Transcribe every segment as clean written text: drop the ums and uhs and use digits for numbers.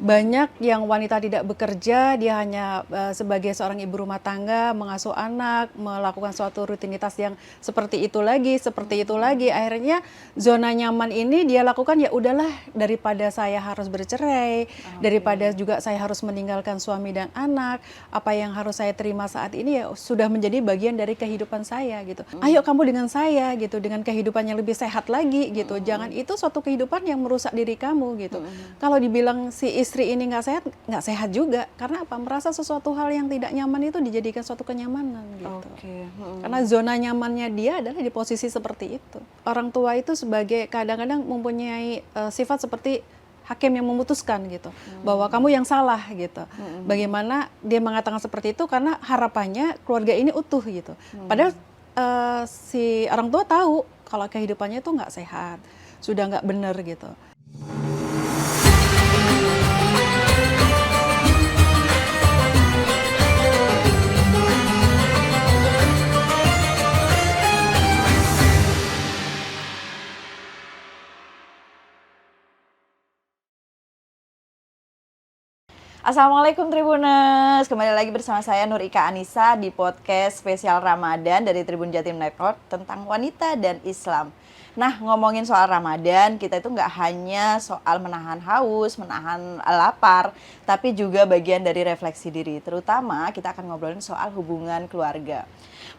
Banyak yang wanita tidak bekerja, dia hanya sebagai seorang ibu rumah tangga, mengasuh anak, melakukan suatu rutinitas yang seperti itu lagi, seperti itu lagi. Akhirnya zona nyaman ini dia lakukan, ya udahlah, daripada saya harus bercerai, daripada juga saya harus meninggalkan suami dan anak, apa yang harus saya terima saat ini ya sudah menjadi bagian dari kehidupan saya gitu. Ayo kamu dengan saya gitu, dengan kehidupan yang lebih sehat lagi gitu. Jangan itu suatu kehidupan yang merusak diri kamu gitu. Kalau dibilang si istri ini nggak sehat juga. Karena apa? Merasa sesuatu hal yang tidak nyaman itu dijadikan suatu kenyamanan gitu. Karena zona nyamannya dia adalah di posisi seperti itu. Orang tua itu sebagai kadang-kadang mempunyai sifat seperti hakim yang memutuskan gitu, bahwa kamu yang salah gitu. Bagaimana dia mengatakan seperti itu? Karena harapannya keluarga ini utuh gitu. Padahal si orang tua tahu kalau kehidupannya itu nggak sehat, sudah nggak benar gitu. Assalamualaikum Tribuners, kembali lagi bersama saya Nur Ika Anissa di podcast spesial Ramadan dari Tribun Jatim Network tentang wanita dan Islam. Nah, ngomongin soal Ramadan, kita itu nggak hanya soal menahan haus, menahan lapar, tapi juga bagian dari refleksi diri. Terutama kita akan ngobrolin soal hubungan keluarga.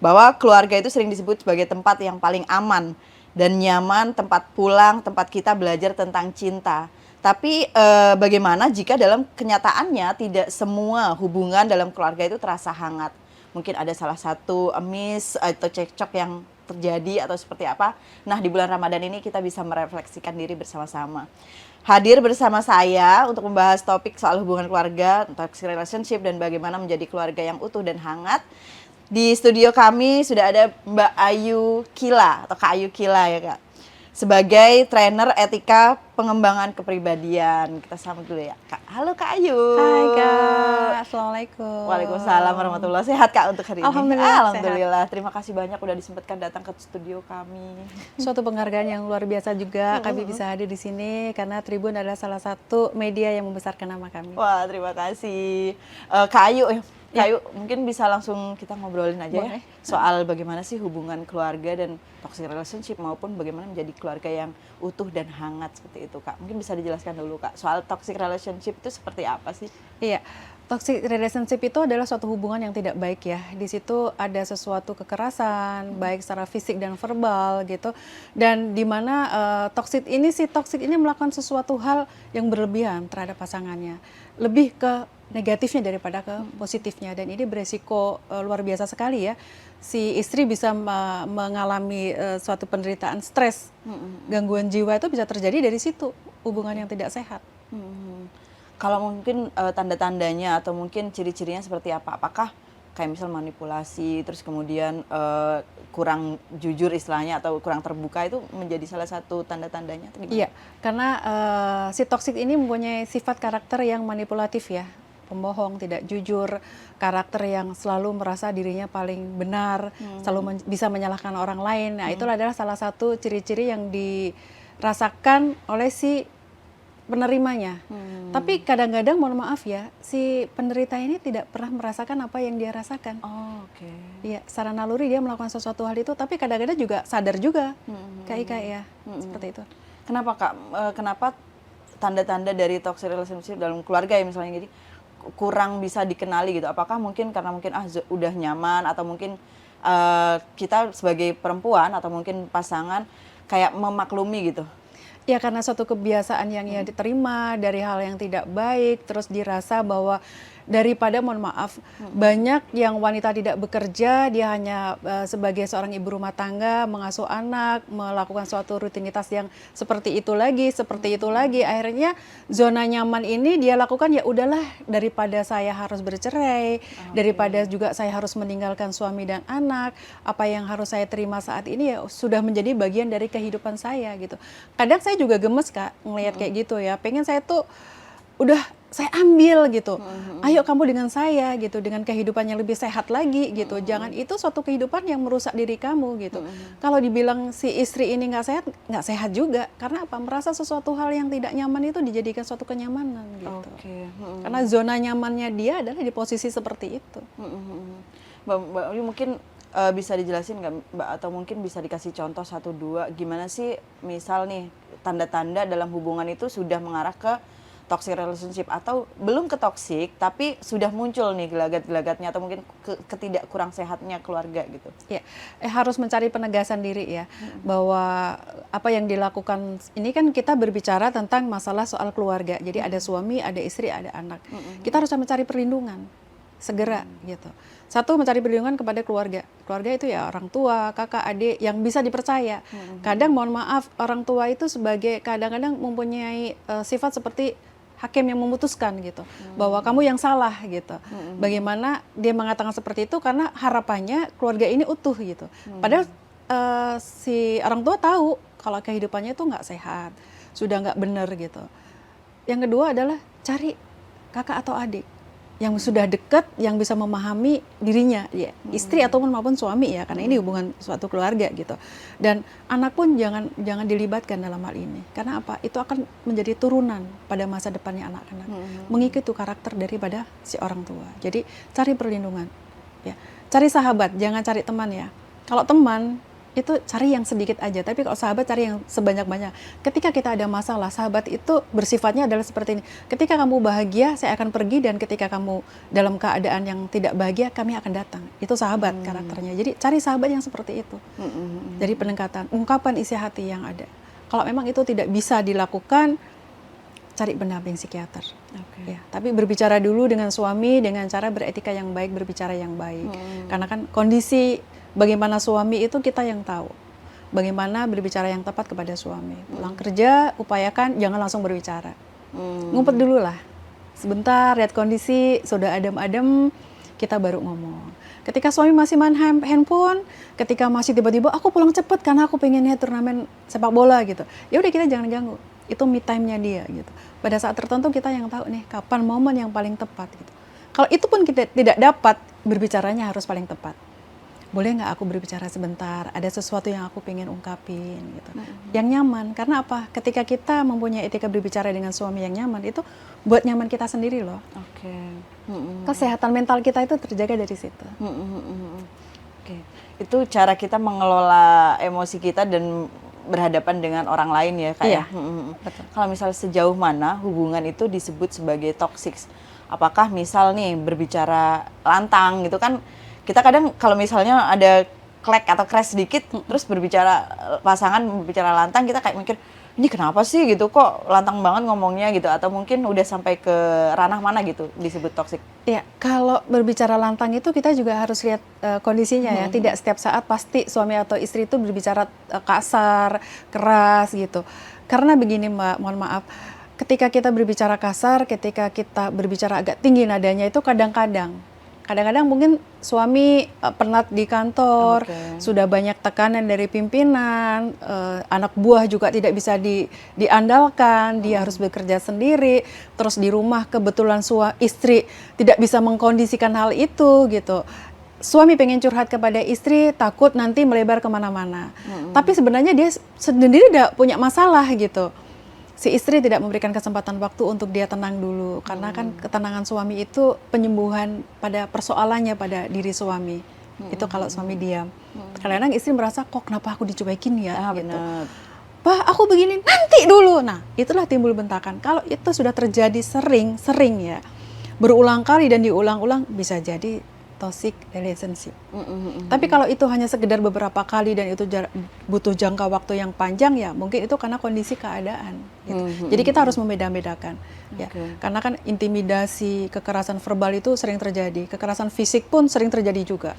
Bahwa keluarga itu sering disebut sebagai tempat yang paling aman dan nyaman, tempat pulang, tempat kita belajar tentang cinta. Tapi bagaimana jika dalam kenyataannya tidak semua hubungan dalam keluarga itu terasa hangat? Mungkin ada salah satu miss atau cekcok yang terjadi atau seperti apa. Nah, di bulan Ramadan ini kita bisa merefleksikan diri bersama-sama. Hadir bersama saya untuk membahas topik soal hubungan keluarga, toxic relationship, dan bagaimana menjadi keluarga yang utuh dan hangat. Di studio kami sudah ada Mbak Ayu Kila atau Kak Ayu Kila ya Kak. Sebagai trainer etika pengembangan kepribadian. Kita sambut dulu ya Kak. Halo Kak Ayu. Hai Kak, Assalamualaikum. Waalaikumsalam warahmatullahi wabarakatuh. Sehat Kak untuk hari ini? Alhamdulillah. Terima kasih banyak udah disempatkan datang ke studio kami. Suatu penghargaan yang luar biasa juga kami bisa hadir di sini karena Tribun adalah salah satu media yang membesarkan nama kami. Wah, terima kasih. Kak Ayu, Kak Ayu, mungkin bisa langsung kita ngobrolin aja ya soal bagaimana sih hubungan keluarga dan toxic relationship maupun bagaimana menjadi keluarga yang utuh dan hangat seperti itu Kak. Mungkin bisa dijelaskan dulu Kak, soal toxic relationship itu seperti apa sih? Iya, toxic relationship itu adalah suatu hubungan yang tidak baik ya. Di situ ada sesuatu kekerasan, baik secara fisik dan verbal gitu. Dan di mana toxic ini melakukan sesuatu hal yang berlebihan terhadap pasangannya. Lebih ke negatifnya daripada ke positifnya, dan ini beresiko luar biasa sekali ya. Si istri bisa mengalami suatu penderitaan stres, gangguan jiwa itu bisa terjadi dari situ, hubungan yang tidak sehat. Kalau mungkin tanda-tandanya atau mungkin ciri-cirinya seperti apa? Apakah kayak misal manipulasi, terus kemudian kurang jujur istilahnya atau kurang terbuka, itu menjadi salah satu tanda-tandanya? Iya, karena si toksik ini mempunyai sifat karakter yang manipulatif ya, pembohong, tidak jujur, karakter yang selalu merasa dirinya paling benar, selalu bisa menyalahkan orang lain. Nah, itulah adalah salah satu ciri-ciri yang dirasakan oleh si penerimanya. Tapi kadang-kadang mohon maaf ya, si penderita ini tidak pernah merasakan apa yang dia rasakan. Iya, secara naluri dia melakukan sesuatu hal itu, tapi kadang-kadang juga sadar juga, Kak ya, seperti itu. Kenapa Kak? Kenapa tanda-tanda dari toxic relationship dalam keluarga ya misalnya gitu kurang bisa dikenali gitu? Apakah mungkin karena mungkin udah nyaman, atau mungkin kita sebagai perempuan atau mungkin pasangan kayak memaklumi gitu? Ya, karena suatu kebiasaan yang ia diterima dari hal yang tidak baik, terus dirasa bahwa daripada mohon maaf, banyak yang wanita tidak bekerja, dia hanya sebagai seorang ibu rumah tangga, mengasuh anak, melakukan suatu rutinitas yang seperti itu lagi, seperti itu lagi. Akhirnya zona nyaman ini dia lakukan, ya udahlah, daripada saya harus bercerai, daripada juga saya harus meninggalkan suami dan anak, apa yang harus saya terima saat ini ya sudah menjadi bagian dari kehidupan saya gitu. Kadang saya juga gemes Kak ngelihat kayak gitu ya. Pengen saya tuh udah saya ambil gitu. Ayo kamu dengan saya gitu, dengan kehidupan yang lebih sehat lagi gitu. Jangan itu suatu kehidupan yang merusak diri kamu gitu. Kalau dibilang si istri ini nggak sehat juga. Karena apa? Merasa sesuatu hal yang tidak nyaman itu dijadikan suatu kenyamanan gitu. Karena zona nyamannya dia adalah di posisi seperti itu. Mbak Uli mungkin bisa dijelasin nggak Mbak, atau mungkin bisa dikasih contoh 1-2 gimana sih misal nih tanda-tanda dalam hubungan itu sudah mengarah ke toxic relationship atau belum ke toxic tapi sudah muncul nih gelagat-gelagatnya atau mungkin ketidak kurang sehatnya keluarga gitu. Ya, harus mencari penegasan diri ya, bahwa apa yang dilakukan ini kan kita berbicara tentang masalah soal keluarga. Jadi ada suami, ada istri, ada anak. Kita harus mencari perlindungan segera gitu. Satu, mencari perlindungan kepada keluarga. Keluarga itu ya orang tua, kakak, adik yang bisa dipercaya. Kadang mohon maaf, orang tua itu sebagai kadang-kadang mempunyai sifat seperti hakim yang memutuskan gitu, bahwa kamu yang salah gitu. Bagaimana dia mengatakan seperti itu karena harapannya keluarga ini utuh gitu. Padahal si orang tua tahu kalau kehidupannya itu nggak sehat, sudah nggak benar gitu. Yang kedua adalah cari kakak atau adik yang sudah dekat, yang bisa memahami dirinya, ya, istri ataupun maupun suami ya, karena ini hubungan suatu keluarga gitu. Dan anak pun jangan dilibatkan dalam hal ini, karena apa? Itu akan menjadi turunan pada masa depannya anak-anak, mengikuti karakter daripada si orang tua. Jadi cari perlindungan, ya, cari sahabat, jangan cari teman ya. Kalau teman itu cari yang sedikit aja, tapi kalau sahabat cari yang sebanyak-banyak. Ketika kita ada masalah, sahabat itu bersifatnya adalah seperti ini. Ketika kamu bahagia, saya akan pergi, dan ketika kamu dalam keadaan yang tidak bahagia, kami akan datang. Itu sahabat karakternya. Jadi cari sahabat yang seperti itu. Jadi pendekatan, ungkapan isi hati yang ada. Kalau memang itu tidak bisa dilakukan, cari pendamping psikiater. Ya, tapi berbicara dulu dengan suami dengan cara beretika yang baik, berbicara yang baik. Karena kan kondisi bagaimana suami itu kita yang tahu. Bagaimana berbicara yang tepat kepada suami. Pulang kerja, upayakan jangan langsung berbicara. Ngumpet dulu lah. Sebentar, lihat kondisi, sudah adem-adem, kita baru ngomong. Ketika suami masih main handphone, ketika masih tiba-tiba, aku pulang cepet karena aku pengennya turnamen sepak bola gitu. Ya udah, kita jangan ganggu. Itu me time-nya dia gitu. Pada saat tertentu kita yang tahu nih, kapan momen yang paling tepat gitu. Kalau itu pun kita tidak dapat, berbicaranya harus paling tepat. Boleh nggak aku berbicara sebentar, ada sesuatu yang aku pengen ungkapin gitu. Yang nyaman, karena apa? Ketika kita mempunyai etika berbicara dengan suami yang nyaman, itu buat nyaman kita sendiri loh. Kesehatan mental kita itu terjaga dari situ. Itu cara kita mengelola emosi kita dan berhadapan dengan orang lain ya Kak. Iya, betul. Kalau misalnya sejauh mana hubungan itu disebut sebagai toxic? Apakah misal nih berbicara lantang gitu kan, kita kadang kalau misalnya ada clack atau crash sedikit, terus berbicara pasangan berbicara lantang, kita kayak mikir, ini kenapa sih gitu, kok lantang banget ngomongnya gitu, atau mungkin udah sampai ke ranah mana gitu disebut toxic? Ya, kalau berbicara lantang itu kita juga harus lihat kondisinya ya. Tidak setiap saat pasti suami atau istri itu berbicara kasar, keras gitu. Karena begini Mbak, mohon maaf, ketika kita berbicara kasar, ketika kita berbicara agak tinggi nadanya itu kadang-kadang mungkin suami penat di kantor, sudah banyak tekanan dari pimpinan, anak buah juga tidak bisa diandalkan, dia harus bekerja sendiri, terus di rumah kebetulan istri tidak bisa mengkondisikan hal itu gitu. Suami pengen curhat kepada istri, takut nanti melebar kemana-mana. Tapi sebenarnya dia sendiri udah punya masalah gitu. Si istri tidak memberikan kesempatan waktu untuk dia tenang dulu, karena kan ketenangan suami itu penyembuhan pada persoalannya pada diri suami. Itu kalau suami diam. Kadang-kadang istri merasa, kok kenapa aku dicuekin ya gitu. Bah, aku begini, nanti dulu. Nah, itulah timbul bentakan. Kalau itu sudah terjadi sering ya, berulang kali dan diulang-ulang, bisa jadi toxic relationship. Tapi kalau itu hanya sekedar beberapa kali dan itu butuh jangka waktu yang panjang, ya mungkin itu karena kondisi keadaan gitu. Jadi kita harus membeda-bedakan ya. Karena kan intimidasi, kekerasan verbal itu sering terjadi, kekerasan fisik pun sering terjadi juga.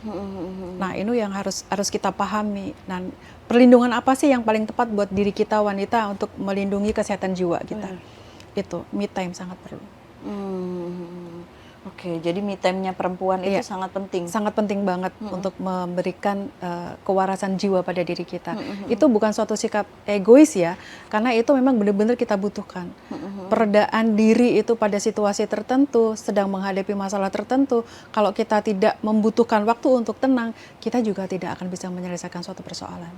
Nah, ini yang harus kita pahami. Dan perlindungan apa sih yang paling tepat buat diri kita wanita untuk melindungi kesehatan jiwa kita? Itu me time sangat perlu. Oke, jadi me time-nya perempuan itu Iya. sangat penting. Sangat penting banget untuk memberikan kewarasan jiwa pada diri kita. Itu bukan suatu sikap egois ya, karena itu memang benar-benar kita butuhkan. Peredaan diri itu pada situasi tertentu, sedang menghadapi masalah tertentu, kalau kita tidak membutuhkan waktu untuk tenang, kita juga tidak akan bisa menyelesaikan suatu persoalan.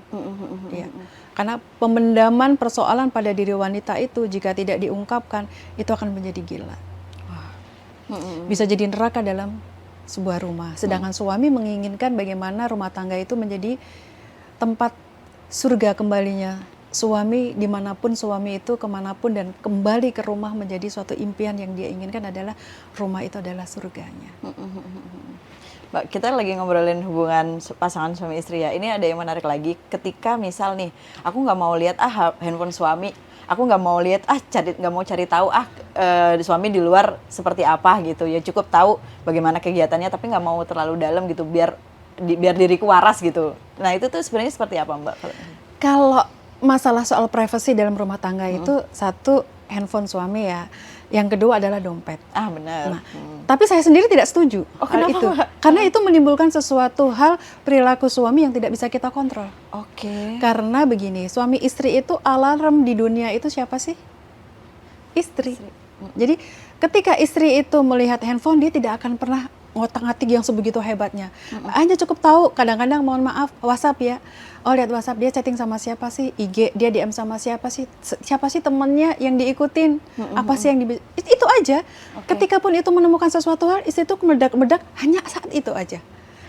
Iya. Karena pemendaman persoalan pada diri wanita itu jika tidak diungkapkan, itu akan menjadi gila. Bisa jadi neraka dalam sebuah rumah. Sedangkan suami menginginkan bagaimana rumah tangga itu menjadi tempat surga kembalinya suami, dimanapun suami itu kemanapun, dan kembali ke rumah menjadi suatu impian yang dia inginkan adalah rumah itu adalah surganya. Mbak, kita lagi ngobrolin hubungan pasangan suami istri ya. Ini ada yang menarik lagi. Ketika misal nih, aku nggak mau lihat handphone suami, aku nggak mau lihat nggak mau cari tahu suami di luar seperti apa gitu ya. Cukup tahu bagaimana kegiatannya, tapi nggak mau terlalu dalam gitu, biar diriku waras gitu. Nah itu tuh sebenarnya seperti apa Mbak? Kalau masalah soal privasi dalam rumah tangga itu, satu, handphone suami ya. Yang kedua adalah dompet. Benar. Nah, tapi saya sendiri tidak setuju hal kenapa, itu. Mbak? Karena itu menimbulkan sesuatu hal perilaku suami yang tidak bisa kita kontrol. Oke. Karena begini, suami istri itu alarm di dunia itu siapa sih? Istri. Jadi ketika istri itu melihat handphone, dia tidak akan pernah ngotak-ngatik yang sebegitu hebatnya. Hanya cukup tahu, kadang-kadang mohon maaf, WhatsApp ya. Oh, lihat WhatsApp, dia chatting sama siapa sih? IG, dia DM sama siapa sih? Siapa sih temennya yang diikutin? Apa sih yang itu aja. Ketika pun itu menemukan sesuatu hal, istri itu meledak-meledak hanya saat itu aja.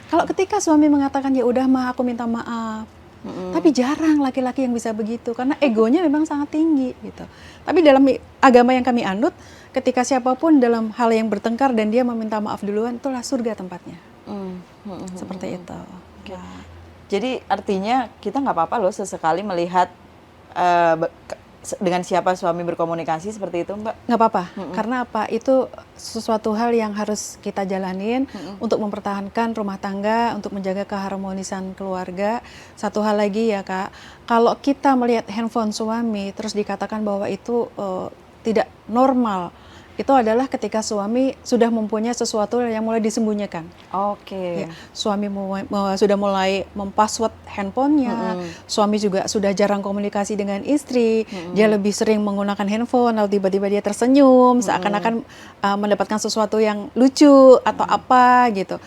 Kalau ketika suami mengatakan, ya udah mah, aku minta maaf. Tapi jarang laki-laki yang bisa begitu, karena egonya memang sangat tinggi gitu. Tapi dalam agama yang kami anut, ketika siapapun dalam hal yang bertengkar dan dia meminta maaf duluan, itulah surga tempatnya. Seperti itu. Nah. Jadi artinya kita nggak apa-apa loh sesekali melihat dengan siapa suami berkomunikasi seperti itu, Mbak? Nggak apa-apa, karena apa? Itu sesuatu hal yang harus kita jalanin untuk mempertahankan rumah tangga, untuk menjaga keharmonisan keluarga. Satu hal lagi ya Kak, kalau kita melihat handphone suami terus dikatakan bahwa itu tidak normal, itu adalah ketika suami sudah mempunyai sesuatu yang mulai disembunyikan. Oke. Ya, suami sudah mulai mempassword handphonenya, suami juga sudah jarang komunikasi dengan istri, dia lebih sering menggunakan handphone, lalu tiba-tiba dia tersenyum, seakan-akan mendapatkan sesuatu yang lucu atau apa gitu.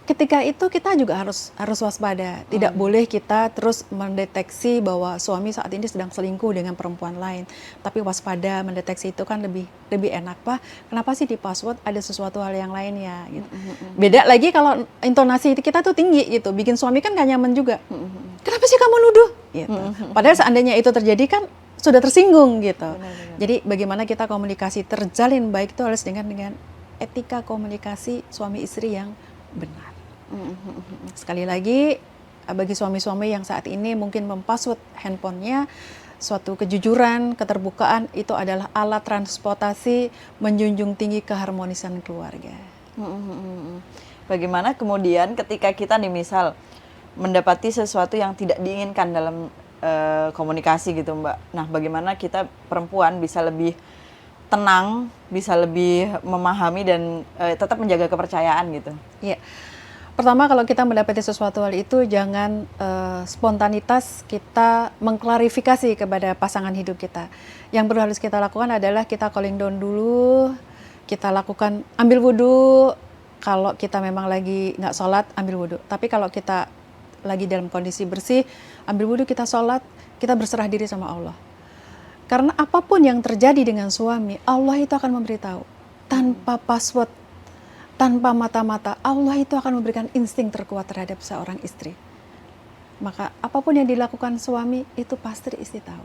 Ketika itu kita juga harus waspada. Tidak boleh kita terus mendeteksi bahwa suami saat ini sedang selingkuh dengan perempuan lain. Tapi waspada, mendeteksi itu kan lebih enak, Pak. Kenapa sih di password ada sesuatu hal yang lain ya? Gitu. Beda lagi kalau intonasi kita tuh tinggi gitu, bikin suami kan gak nyaman juga. Kenapa sih kamu nuduh? Gitu. Padahal seandainya itu terjadi kan sudah tersinggung gitu. Benar. Jadi bagaimana kita komunikasi terjalin baik itu harus dengan etika komunikasi suami istri yang benar. Sekali lagi, bagi suami-suami yang saat ini mungkin mempassword handphonenya, suatu kejujuran, keterbukaan itu adalah alat transportasi menjunjung tinggi keharmonisan keluarga. Bagaimana kemudian ketika kita nih misal mendapati sesuatu yang tidak diinginkan dalam komunikasi gitu Mbak. Nah bagaimana kita perempuan bisa lebih tenang, bisa lebih memahami dan tetap menjaga kepercayaan gitu? Iya. Pertama, kalau kita mendapati sesuatu hal itu, jangan spontanitas kita mengklarifikasi kepada pasangan hidup kita. Yang perlu harus kita lakukan adalah kita calling down dulu, kita lakukan ambil wudhu. Kalau kita memang lagi nggak sholat, ambil wudhu. Tapi kalau kita lagi dalam kondisi bersih, ambil wudhu, kita sholat, kita berserah diri sama Allah. Karena apapun yang terjadi dengan suami, Allah itu akan memberitahu. Tanpa password, tanpa mata-mata, Allah itu akan memberikan insting terkuat terhadap seorang istri. Maka apapun yang dilakukan suami, itu pasti istri tahu.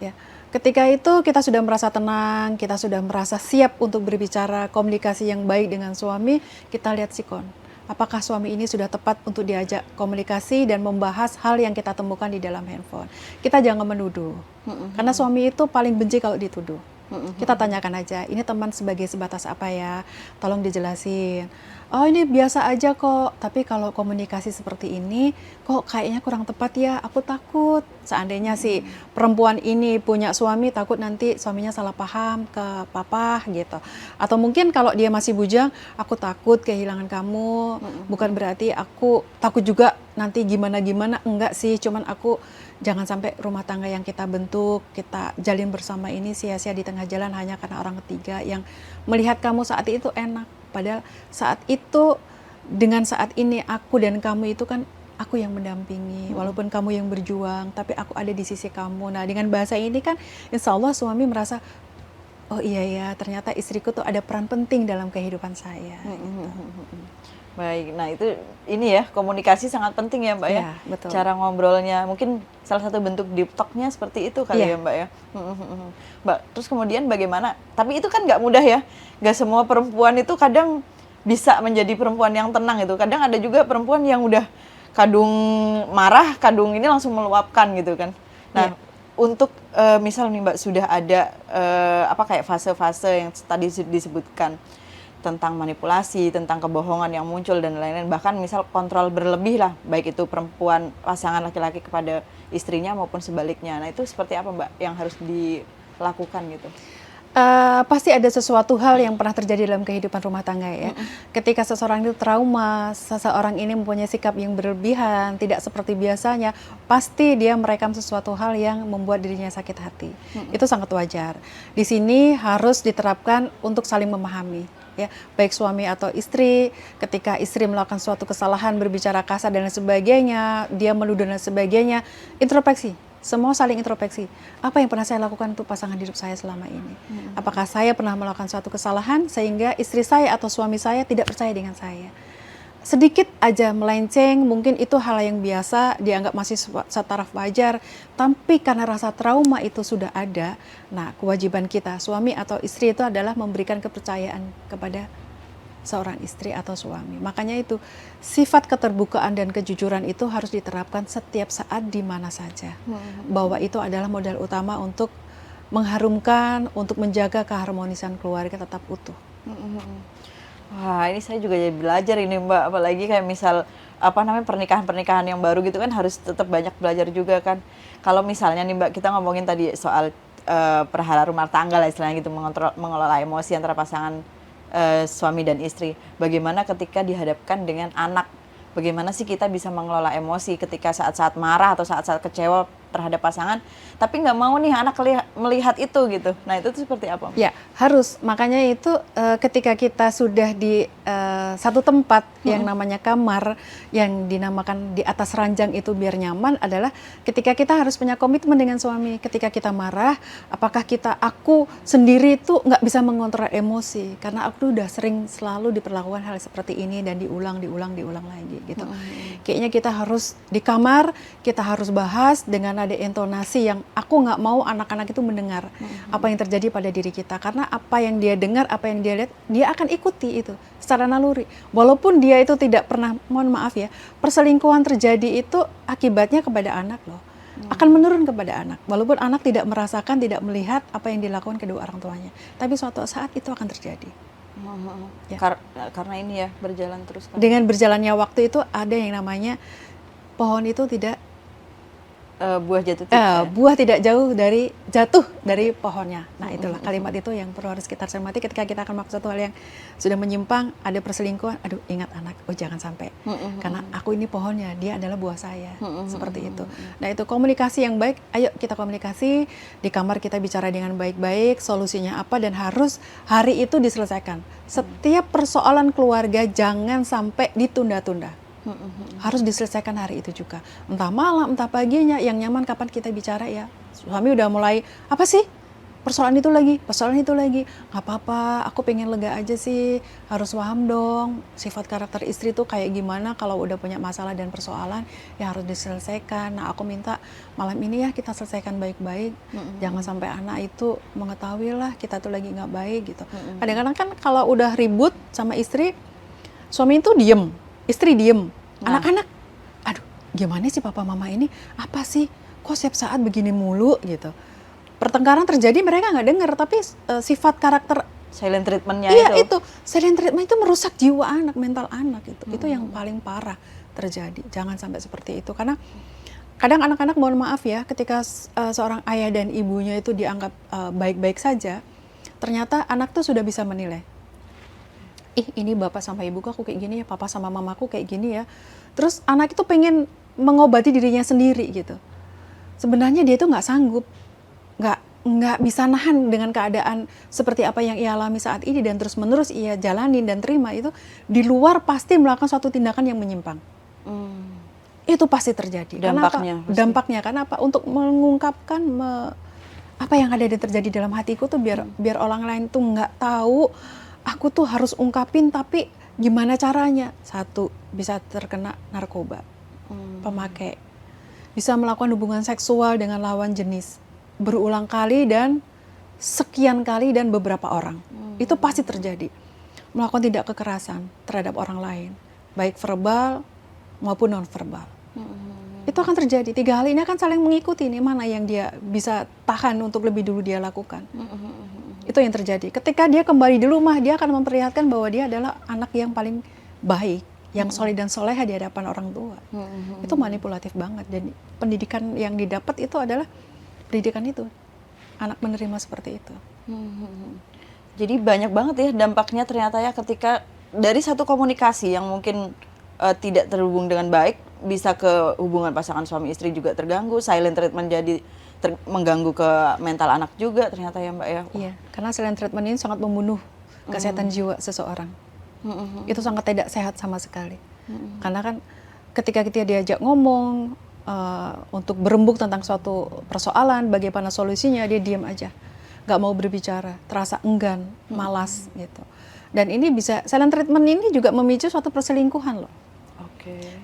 Ya. Ketika itu kita sudah merasa tenang, kita sudah merasa siap untuk berbicara komunikasi yang baik dengan suami, kita lihat sikon. Apakah suami ini sudah tepat untuk diajak komunikasi dan membahas hal yang kita temukan di dalam handphone. Kita jangan menuduh, karena suami itu paling benci kalau dituduh. Kita tanyakan aja, ini teman sebagai sebatas apa ya? Tolong dijelasin. Oh ini biasa aja kok, tapi kalau komunikasi seperti ini kok kayaknya kurang tepat ya, aku takut. Seandainya si perempuan ini punya suami, takut nanti suaminya salah paham ke papa gitu. Atau mungkin kalau dia masih bujang, aku takut kehilangan kamu, bukan berarti aku takut juga nanti gimana-gimana, enggak sih, cuman aku jangan sampai rumah tangga yang kita bentuk, kita jalin bersama ini sia-sia di tengah jalan hanya karena orang ketiga yang melihat kamu saat itu enak. Padahal saat itu, dengan saat ini aku dan kamu itu kan aku yang mendampingi, walaupun kamu yang berjuang, tapi aku ada di sisi kamu. Nah dengan bahasa ini kan insya Allah suami merasa, oh iya ya ternyata istriku tuh ada peran penting dalam kehidupan saya. Gitu. Baik, nah itu ini ya, komunikasi sangat penting ya Mbak ya. Ya, betul. Cara ngobrolnya, mungkin salah satu bentuk deep talk-nya seperti itu kali Iya. ya Mbak ya. Mbak, terus kemudian bagaimana, tapi itu kan nggak mudah ya, nggak semua perempuan itu kadang bisa menjadi perempuan yang tenang itu. Kadang ada juga perempuan yang udah kadung marah, kadung ini langsung meluapkan gitu kan. Nah, Iya. untuk misal nih Mbak sudah ada apa kayak fase-fase yang tadi disebutkan, tentang manipulasi, tentang kebohongan yang muncul dan lain-lain, bahkan misal kontrol berlebih lah, baik itu perempuan pasangan laki-laki kepada istrinya maupun sebaliknya. Nah itu seperti apa Mbak yang harus dilakukan gitu? Pasti ada sesuatu hal yang pernah terjadi dalam kehidupan rumah tangga ya. Ketika seseorang itu trauma, seseorang ini mempunyai sikap yang berlebihan, tidak seperti biasanya, pasti dia merekam sesuatu hal yang membuat dirinya sakit hati. Itu sangat wajar. Di sini harus diterapkan untuk saling memahami. Ya, baik suami atau istri, ketika istri melakukan suatu kesalahan, berbicara kasar dan lain sebagainya, dia menuduh dan sebagainya, introspeksi. Semua saling introspeksi. Apa yang pernah saya lakukan untuk pasangan hidup saya selama ini? Apakah saya pernah melakukan suatu kesalahan sehingga istri saya atau suami saya tidak percaya dengan saya? Sedikit aja melenceng, mungkin itu hal yang biasa, dianggap masih setaraf wajar, tapi karena rasa trauma itu sudah ada, nah kewajiban kita, suami atau istri itu adalah memberikan kepercayaan kepada seorang istri atau suami. Makanya itu, sifat keterbukaan dan kejujuran itu harus diterapkan setiap saat di mana saja. Bahwa itu adalah modal utama untuk mengharumkan, untuk menjaga keharmonisan keluarga tetap utuh. Wah, ini saya juga jadi belajar ini Mbak, apalagi kayak misal apa namanya pernikahan-pernikahan yang baru gitu kan harus tetap banyak belajar juga kan. Kalau misalnya nih Mbak, kita ngomongin tadi soal perhara rumah tangga lah istilahnya gitu, mengelola emosi antara pasangan suami dan istri. Bagaimana ketika dihadapkan dengan anak? Bagaimana sih kita bisa mengelola emosi ketika saat-saat marah atau saat-saat kecewa terhadap pasangan, tapi nggak mau nih anak melihat itu gitu. Nah itu tuh seperti apa? Ya, harus. Makanya itu ketika kita sudah di satu tempat yang namanya kamar, yang dinamakan di atas ranjang itu biar nyaman, adalah ketika kita harus punya komitmen dengan suami. Ketika kita marah, apakah aku sendiri itu nggak bisa mengontrol emosi, karena aku udah sering selalu diperlakukan hal seperti ini dan diulang lagi gitu. Kayaknya kita harus di kamar, kita harus bahas dengan ada intonasi yang aku nggak mau anak-anak itu mendengar apa yang terjadi pada diri kita, karena apa yang dia dengar, apa yang dia lihat, dia akan ikuti itu secara naluri. Walaupun dia itu tidak pernah, mohon maaf ya, perselingkuhan terjadi itu akibatnya kepada anak loh, akan menurun kepada anak. Walaupun anak tidak merasakan, tidak melihat apa yang dilakukan kedua orang tuanya, tapi suatu saat itu akan terjadi. Ya. Karena ini ya berjalan terus kan? Dengan berjalannya waktu itu ada yang namanya pohon itu tidak buah jatuh buah tidak jatuh dari pohonnya. Nah itulah kalimat itu yang perlu harus kita cermati ketika kita akan melakukan suatu hal yang sudah menyimpang, ada perselingkuhan. Aduh, ingat anak, oh jangan sampai, karena aku ini pohonnya, dia adalah buah saya, seperti itu. Nah itu komunikasi yang baik. Ayo kita komunikasi di kamar, kita bicara dengan baik-baik, solusinya apa, dan harus hari itu diselesaikan. Setiap persoalan keluarga jangan sampai ditunda-tunda. Harus diselesaikan hari itu juga, entah malam entah paginya, yang nyaman kapan kita bicara ya. Suami udah mulai apa sih persoalan itu lagi, nggak apa-apa, aku pengen lega aja sih, harus paham dong sifat karakter istri tuh kayak gimana, kalau udah punya masalah dan persoalan ya harus diselesaikan. Nah aku minta malam ini ya kita selesaikan baik-baik, jangan sampai anak itu mengetahui lah kita tuh lagi nggak baik gitu. Kadang-kadang kan kalau udah ribut sama istri, suami itu diem, istri diem, anak-anak, aduh gimana sih papa mama ini, apa sih kok setiap saat begini mulu gitu. pertengkaran terjadi mereka nggak dengar, tapi sifat karakter Silent treatmentnya iya itu. itu silent treatment itu merusak jiwa anak, mental anak itu yang paling parah terjadi. Jangan sampai seperti itu, karena kadang anak-anak mohon maaf ya, ketika seorang ayah dan ibunya itu dianggap baik-baik saja, ternyata anak tuh sudah bisa menilai. Ini bapak sama ibuku aku kayak gini ya, papa sama mamaku kayak gini ya. Terus anak itu pengen mengobati dirinya sendiri gitu. Sebenarnya dia itu nggak sanggup, nggak bisa nahan dengan keadaan seperti apa yang ia alami saat ini, dan terus-menerus ia jalanin dan terima itu, di luar pasti melakukan suatu tindakan yang menyimpang. Itu pasti terjadi. Dampaknya. Dampaknya karena apa? Untuk mengungkapkan apa yang ada dan terjadi dalam hatiku tuh biar orang lain tuh nggak tahu. Aku tuh harus ungkapin, tapi gimana caranya? Satu, bisa terkena narkoba, pemakai, bisa melakukan hubungan seksual dengan lawan jenis berulang kali dan sekian kali dan beberapa orang. Itu pasti terjadi. Melakukan tindak kekerasan terhadap orang lain, baik verbal maupun non verbal. Itu akan terjadi. 3 hal ini akan saling mengikuti, nih mana yang dia bisa tahan untuk lebih dulu dia lakukan. Itu yang terjadi. Ketika dia kembali di rumah, dia akan memperlihatkan bahwa dia adalah anak yang paling baik, yang soleh dan soleha di hadapan orang tua. Itu manipulatif banget. Jadi pendidikan yang didapat itu adalah pendidikan itu. Anak menerima seperti itu. Jadi banyak banget ya dampaknya ternyata ya, ketika dari satu komunikasi yang mungkin tidak terhubung dengan baik, bisa ke hubungan pasangan suami istri juga terganggu, silent treatment jadi mengganggu ke mental anak juga ternyata ya Mbak ya. Iya, karena silent treatment ini sangat membunuh kesehatan jiwa seseorang. Itu sangat tidak sehat sama sekali. Karena kan ketika kita diajak ngomong untuk berembuk tentang suatu persoalan, bagaimana solusinya, dia diam aja, nggak mau berbicara, terasa enggan, malas gitu. Dan ini bisa, silent treatment ini juga memicu suatu perselingkuhan loh.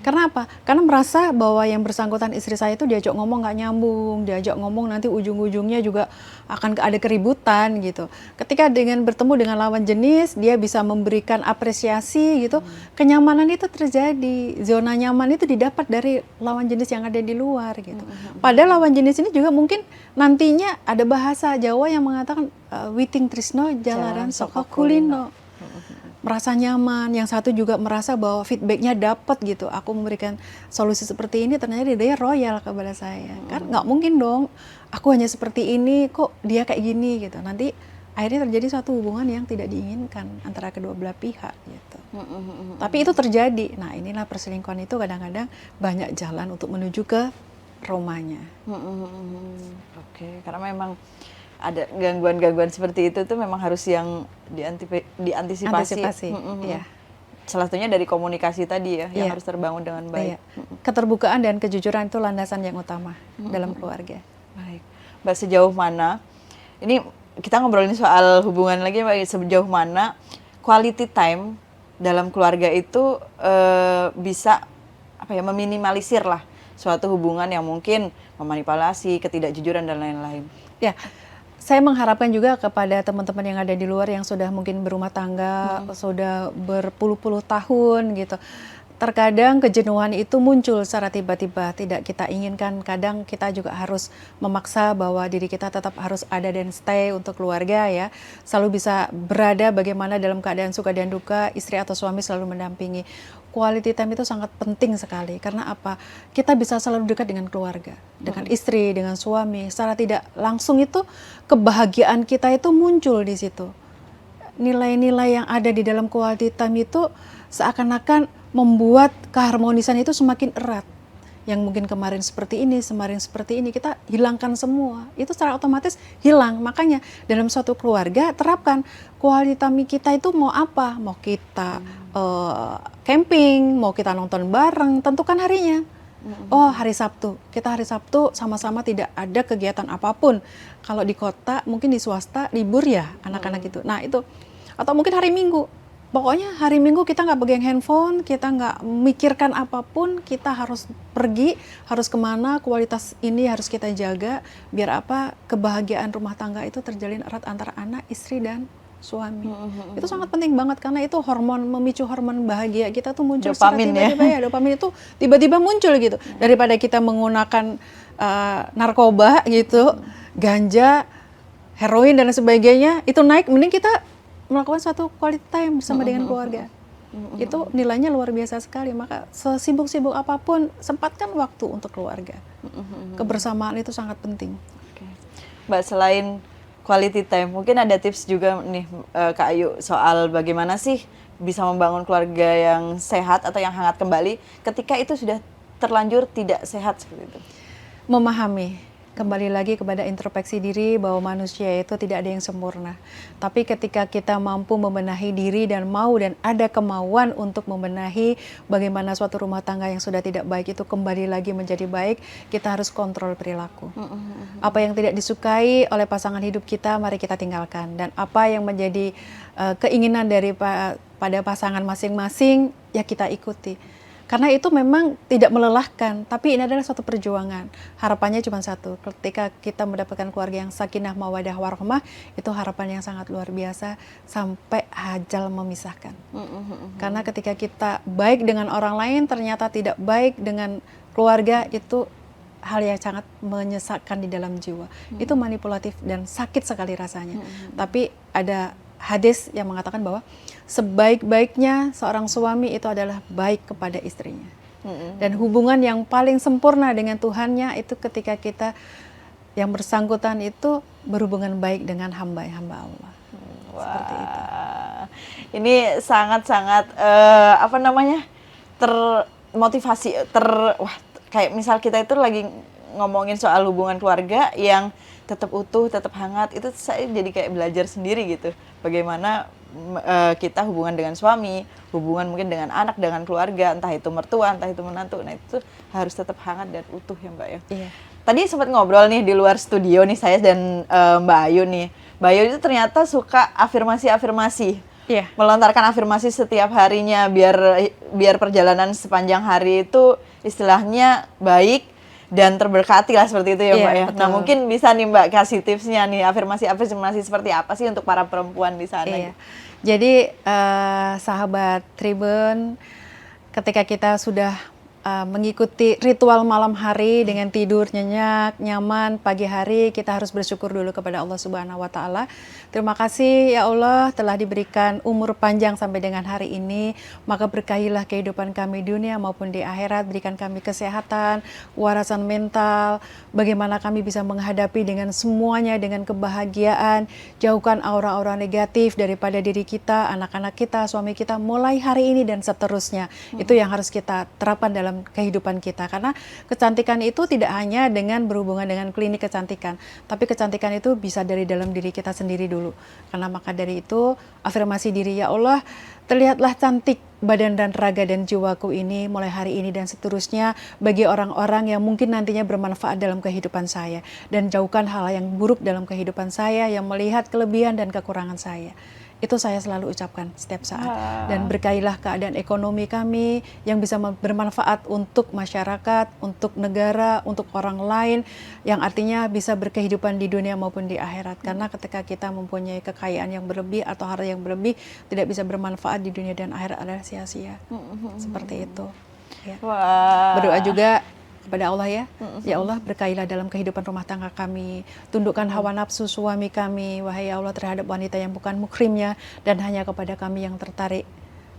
Karena apa? Karena merasa bahwa yang bersangkutan istri saya itu diajak ngomong nggak nyambung, diajak ngomong nanti ujung-ujungnya juga akan ada keributan gitu. Ketika bertemu dengan lawan jenis, dia bisa memberikan apresiasi gitu, kenyamanan itu terjadi, zona nyaman itu didapat dari lawan jenis yang ada di luar gitu. Padahal lawan jenis ini juga mungkin nantinya ada bahasa Jawa yang mengatakan witing trisno jalaran soko kulino. Merasa nyaman, yang satu juga merasa bahwa feedbacknya dapat gitu. Aku memberikan solusi seperti ini, ternyata dia royal kepada saya. Kan nggak mungkin dong, aku hanya seperti ini, kok dia kayak gini gitu. Nanti akhirnya terjadi suatu hubungan yang tidak diinginkan antara kedua belah pihak gitu. Tapi itu terjadi. Nah inilah perselingkuhan itu kadang-kadang banyak jalan untuk menuju ke traumanya. Karena memang ada gangguan-gangguan seperti itu tuh memang harus yang diantisipasi. Iya. Salah satunya dari komunikasi tadi ya, yang harus terbangun dengan baik. Keterbukaan dan kejujuran itu landasan yang utama dalam keluarga. Baik, Mbak, sejauh mana, ini kita ngobrolin soal hubungan lagi Mbak, sejauh mana quality time dalam keluarga itu bisa meminimalisir lah suatu hubungan yang mungkin memanipulasi, ketidakjujuran dan lain-lain. Ya, saya mengharapkan juga kepada teman-teman yang ada di luar yang sudah mungkin berumah tangga, sudah berpuluh-puluh tahun gitu. Terkadang kejenuhan itu muncul secara tiba-tiba, tidak kita inginkan. Kadang kita juga harus memaksa bahwa diri kita tetap harus ada dan stay untuk keluarga ya. Selalu bisa berada bagaimana dalam keadaan suka dan duka, istri atau suami selalu mendampingi. Quality time itu sangat penting sekali, karena apa? Kita bisa selalu dekat dengan keluarga, dengan istri, dengan suami. Secara tidak langsung itu kebahagiaan kita itu muncul di situ. Nilai-nilai yang ada di dalam quality time itu seakan-akan membuat keharmonisan itu semakin erat. Yang mungkin kemarin seperti ini, kita hilangkan semua. Itu secara otomatis hilang. Makanya dalam suatu keluarga terapkan quality time kita itu mau apa? Mau kita camping, mau kita nonton bareng, tentukan harinya. Oh, hari Sabtu. Kita hari Sabtu sama-sama tidak ada kegiatan apapun. Kalau di kota, mungkin di swasta libur ya anak-anak itu. Nah, itu. Atau mungkin hari Minggu. Pokoknya hari Minggu kita nggak pegang handphone, kita nggak memikirkan apapun, kita harus pergi, harus kemana, kualitas ini harus kita jaga, biar apa, kebahagiaan rumah tangga itu terjalin erat antara anak, istri, dan suami. Itu sangat penting banget, karena itu hormon, memicu hormon bahagia kita tuh muncul dopamin tiba-tiba ya, dopamin itu tiba-tiba muncul gitu. Daripada kita menggunakan narkoba gitu, ganja, heroin dan sebagainya itu naik, mending kita melakukan suatu quality time bersama dengan keluarga. Itu nilainya luar biasa sekali. Maka sesibuk-sibuk apapun, sempatkan waktu untuk keluarga. Kebersamaan itu sangat penting. Oke. Mbak, selain quality time, mungkin ada tips juga nih Kak Ayu soal bagaimana sih bisa membangun keluarga yang sehat atau yang hangat kembali ketika itu sudah terlanjur tidak sehat seperti itu. Memahami, kembali lagi kepada introspeksi diri bahwa manusia itu tidak ada yang sempurna. Tapi ketika kita mampu membenahi diri dan mau dan ada kemauan untuk membenahi bagaimana suatu rumah tangga yang sudah tidak baik itu kembali lagi menjadi baik, kita harus kontrol perilaku. Apa yang tidak disukai oleh pasangan hidup kita, mari kita tinggalkan. Dan apa yang menjadi keinginan dari pada pasangan masing-masing, ya kita ikuti. Karena itu memang tidak melelahkan, tapi ini adalah suatu perjuangan. Harapannya cuma satu, ketika kita mendapatkan keluarga yang sakinah, mawadah, warahmah, itu harapan yang sangat luar biasa sampai ajal memisahkan. Karena ketika kita baik dengan orang lain, ternyata tidak baik dengan keluarga, itu hal yang sangat menyesakkan di dalam jiwa. Itu manipulatif dan sakit sekali rasanya. Tapi ada hadis yang mengatakan bahwa sebaik-baiknya seorang suami itu adalah baik kepada istrinya. Dan hubungan yang paling sempurna dengan Tuhannya itu ketika kita yang bersangkutan itu berhubungan baik dengan hamba-hamba Allah. Seperti itu. Ini sangat-sangat termotivasi, kayak misal kita itu lagi ngomongin soal hubungan keluarga yang tetap utuh, tetap hangat, itu saya jadi kayak belajar sendiri gitu. Bagaimana kita hubungan dengan suami, hubungan mungkin dengan anak, dengan keluarga, entah itu mertua, entah itu menantu, nah itu harus tetap hangat dan utuh ya Mbak ya. Iya. Tadi sempat ngobrol nih di luar studio nih saya dan Mbak Ayu nih. Mbak Ayu itu ternyata suka afirmasi-afirmasi. Iya. Melontarkan afirmasi setiap harinya biar perjalanan sepanjang hari itu istilahnya baik dan terberkati lah seperti itu ya Mbak ya. Betul. Nah mungkin bisa nih Mbak kasih tipsnya nih afirmasi-afirmasi seperti apa sih untuk para perempuan di sana? Iya. Jadi sahabat Tribun, ketika kita sudah mengikuti ritual malam hari dengan tidur nyenyak, nyaman, pagi hari kita harus bersyukur dulu kepada Allah Subhanahu wa taala. Terima kasih ya Allah telah diberikan umur panjang sampai dengan hari ini, maka berkahilah kehidupan kami di dunia maupun di akhirat, berikan kami kesehatan, warasan mental, bagaimana kami bisa menghadapi dengan semuanya dengan kebahagiaan, jauhkan aura-aura negatif daripada diri kita, anak-anak kita, suami kita mulai hari ini dan seterusnya. Itu yang harus kita terapkan dalam kehidupan kita, karena kecantikan itu tidak hanya dengan berhubungan dengan klinik kecantikan, tapi kecantikan itu bisa dari dalam diri kita sendiri dulu. Karena maka dari itu afirmasi diri, ya Allah terlihatlah cantik badan dan raga dan jiwaku ini mulai hari ini dan seterusnya bagi orang-orang yang mungkin nantinya bermanfaat dalam kehidupan saya, dan jauhkan hal yang buruk dalam kehidupan saya yang melihat kelebihan dan kekurangan saya. Itu saya selalu ucapkan setiap saat. Dan berkahilah keadaan ekonomi kami yang bisa bermanfaat untuk masyarakat, untuk negara, untuk orang lain, yang artinya bisa berkehidupan di dunia maupun di akhirat. Karena ketika kita mempunyai kekayaan yang berlebih atau harta yang berlebih, tidak bisa bermanfaat di dunia dan akhirat adalah sia-sia. Seperti itu. Ya. Berdoa juga kepada Allah ya. Ya Allah, berkahilah dalam kehidupan rumah tangga kami. Tundukkan hawa nafsu suami kami, wahai Allah, terhadap wanita yang bukan mukrimnya dan hanya kepada kami yang tertarik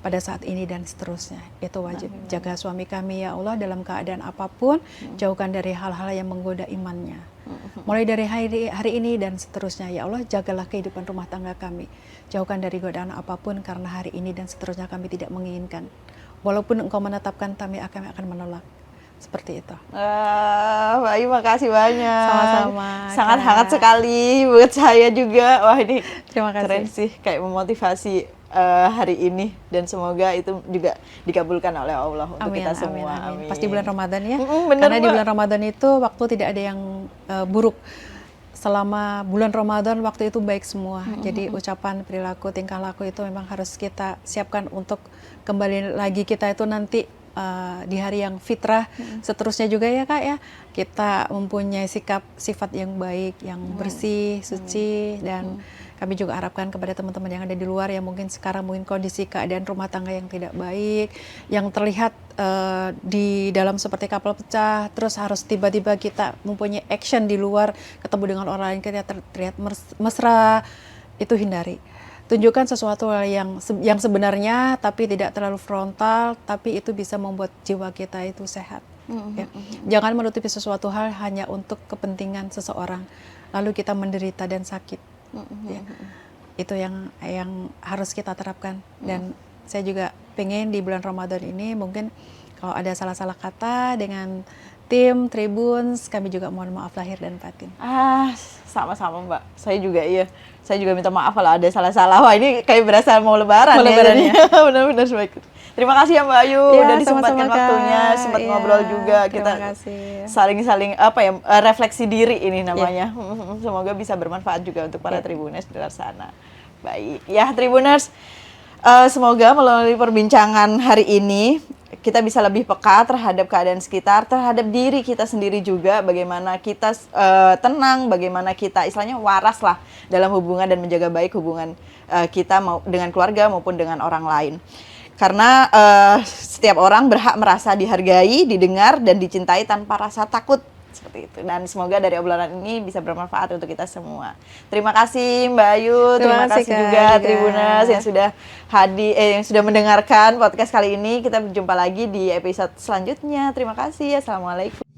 pada saat ini dan seterusnya. Itu wajib. Jaga suami kami ya Allah dalam keadaan apapun, jauhkan dari hal-hal yang menggoda imannya. Mulai dari hari ini dan seterusnya ya Allah, jagalah kehidupan rumah tangga kami. Jauhkan dari godaan apapun karena hari ini dan seterusnya kami tidak menginginkan. Walaupun Engkau menetapkan, kami akan menolak. Seperti itu. Mbak Ayu makasih banyak. Sama-sama. Sangat hangat sekali buat saya juga. Wah ini Terima kasih. keren sih, kayak memotivasi hari ini, dan semoga itu juga dikabulkan oleh Allah untuk kita semua. Amin. Pasti bulan Ramadan ya. Bener, Karena di Mbak. bulan Ramadan itu waktu tidak ada yang buruk. Selama bulan Ramadan waktu itu baik semua. Jadi ucapan, perilaku, tingkah laku itu memang harus kita siapkan untuk kembali lagi kita itu nanti di hari yang fitrah. Seterusnya juga ya Kak ya, kita mempunyai sifat yang baik, yang bersih, suci, dan kami juga harapkan kepada teman-teman yang ada di luar yang mungkin sekarang mungkin kondisi keadaan rumah tangga yang tidak baik, yang terlihat di dalam seperti kapal pecah, terus harus tiba-tiba kita mempunyai action di luar, ketemu dengan orang lain kita terlihat mesra, itu hindari. Tunjukkan sesuatu yang sebenarnya tapi tidak terlalu frontal, tapi itu bisa membuat jiwa kita itu sehat. Ya. Jangan menutupi sesuatu hal hanya untuk kepentingan seseorang, lalu kita menderita dan sakit. Ya. Itu yang harus kita terapkan. Dan saya juga pengen di bulan Ramadan ini mungkin kalau ada salah-salah kata dengan tim Tribuns, kami juga mohon maaf lahir dan batin. Sama-sama Mbak. Saya juga Saya juga minta maaf kalau ada salah-salah. Wah, ini kayak berasa mau lebaran ya. Lebarannya. Benar-benar baik. Terima kasih ya Mbak Ayu udah disempatkan waktunya, sempat ngobrol juga. Kita saling refleksi diri ini namanya. Semoga bisa bermanfaat juga untuk para Tribuners di luar sana. Baik. Ya, Tribuners, semoga melalui perbincangan hari ini kita bisa lebih peka terhadap keadaan sekitar, terhadap diri kita sendiri juga, bagaimana kita tenang, bagaimana kita istilahnya waras lah dalam hubungan dan menjaga baik hubungan kita dengan keluarga maupun dengan orang lain. Karena setiap orang berhak merasa dihargai, didengar, dan dicintai tanpa rasa takut. Seperti itu. Dan semoga dari obrolan ini bisa bermanfaat untuk kita semua. Terima kasih Mbak Ayu, terima kasih juga Tribuners yang sudah yang sudah mendengarkan podcast kali ini. Kita berjumpa lagi di episode selanjutnya. Terima kasih. Assalamualaikum.